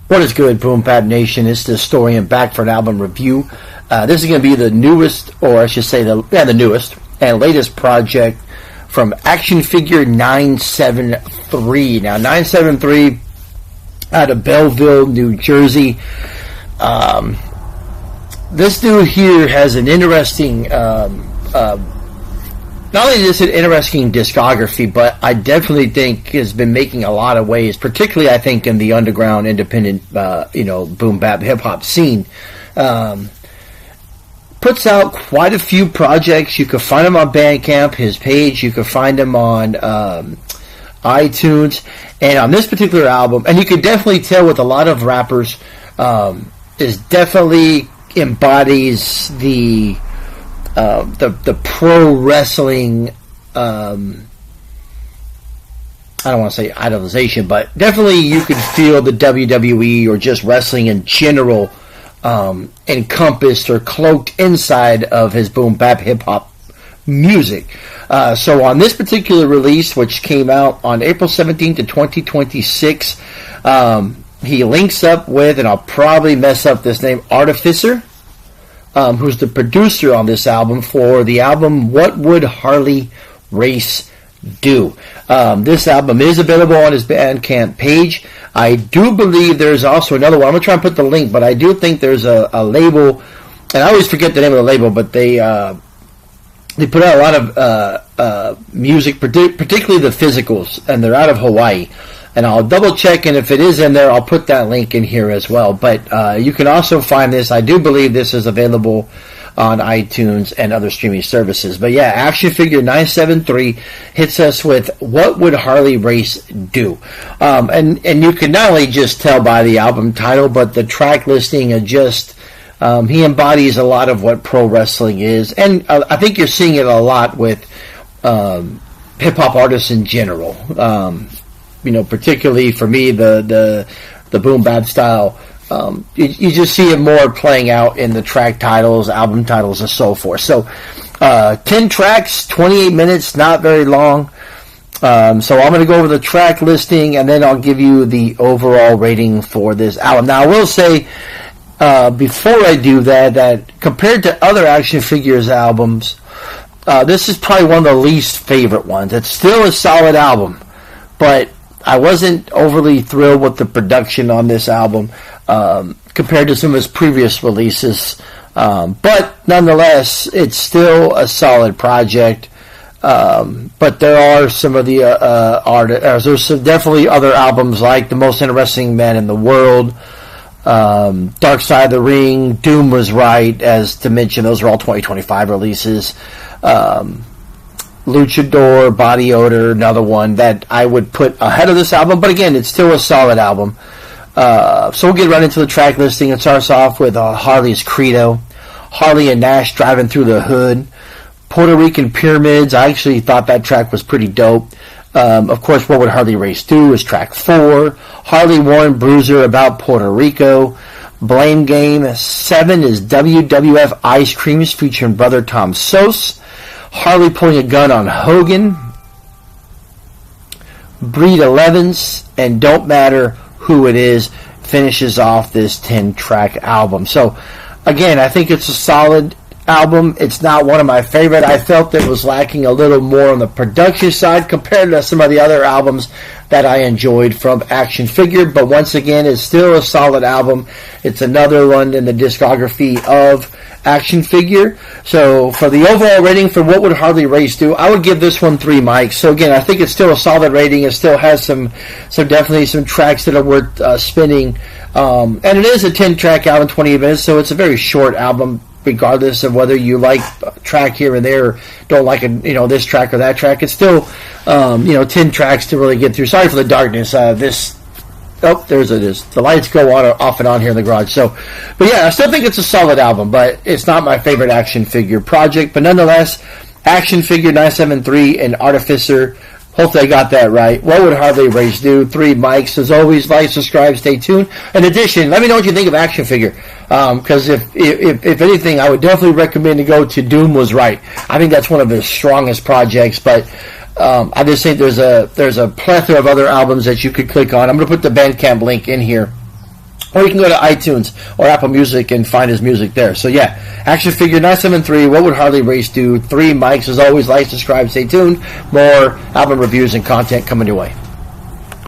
What is good, Boom Bap Nation? It's the Historian back for an album review. This is going to be the newest, or I should say the newest and latest project from Action Figure 973. Now, 973 out of Belleville, New Jersey. This dude here has an interesting, not only is it an interesting discography, but I definitely think has been making a lot of waves, particularly I think in the underground independent, boom bap hip hop scene. Puts out quite a few projects. You can find him on Bandcamp, his page. You can find him on iTunes, and on this particular album, and you can definitely tell with a lot of rappers, is definitely embodies the pro wrestling, I don't want to say idolization, but definitely you could feel the WWE or just wrestling in general encompassed or cloaked inside of his boom bap hip hop music. So on this particular release, which came out on April 17th of 2026, he links up with, and I'll probably mess up this name, Artificer, who's the producer on this album for the album What Would Harley Race Do? This album is available on his Bandcamp page. I do believe there's also another one. I'm going to try and put the link, but I do think there's a label, and I always forget the name of the label, but they put out a lot of music, particularly the physicals, and they're out of Hawaii. And I'll double check, and if it is in there, I'll put that link in here as well. But you can also find this. I do believe this is available on iTunes and other streaming services. But yeah, Action Figure 973 hits us with What Would Harley Race Do? And you can not only just tell by the album title, but the track listing and just he embodies a lot of what pro wrestling is. And I think you're seeing it a lot with hip-hop artists in general. Particularly for me, the boom bap style, you just see it more playing out in the track titles, album titles, and so forth. So, 10 tracks, 28 minutes, not very long. So I'm going to go over the track listing, and then I'll give you the overall rating for this album. Now, I will say, before I do that compared to other Action Figures albums, this is probably one of the least favorite ones. It's still a solid album, but I wasn't overly thrilled with the production on this album compared to some of his previous releases. But nonetheless, it's still a solid project. But there are some of the there's definitely other albums like The Most Interesting Man in the World, Dark Side of the Ring, Doom Was Right, as to mention, those are all 2025 releases. Luchador, Body Odor, another one that I would put ahead of this album, but again, it's still a solid album. So we'll get right into the track listing. It starts off with Harley's Credo, Harley and Nash driving through the hood, Puerto Rican Pyramids. I actually thought that track was pretty dope. Of course, What Would Harley Race Do is track 4. Harley Warren Bruiser about Puerto Rico. Blame Game 7 is WWF Ice Creams featuring Brother Tom Sos. Harley pulling a gun on Hogan, Breed 11s, and Don't Matter Who It Is finishes off this 10-track album. So, again, I think it's a solid album. It's not one of my favorite. I felt it was lacking a little more on the production side compared to some of the other albums that I enjoyed from Action Figure, but once again, it's still a solid album. It's another one in the discography of Action Figure. So for the overall rating for What Would Harley Race Do, I would give this one 3 mics. So again, I think it's still a solid rating. It still has some definitely some tracks that are worth spinning. And it is a 10-track album, 28 minutes, so it's a very short album, regardless of whether you like a track here and there or don't like this track or that track. It's still 10 tracks to really get through. Sorry for the darkness. There's it is. The lights go on off and on here in the garage. But yeah, I still think it's a solid album, but it's not my favorite Action Figure project. But nonetheless, Action Figure 973 and Artificer. Hopefully I got that right. What Would Harley Race Do? 3 mics. As always, like, subscribe, stay tuned. In addition, let me know what you think of Action Figure. Because if anything, I would definitely recommend to go to Doom Was Right. I think that's one of his strongest projects. But I just think there's a plethora of other albums that you could click on. I'm going to put the Bandcamp link in here. Or you can go to iTunes or Apple Music and find his music there. So yeah, Action Figure 973, What Would Harley Race Do? 3 mics. As always, like, subscribe, stay tuned. More album reviews and content coming your way.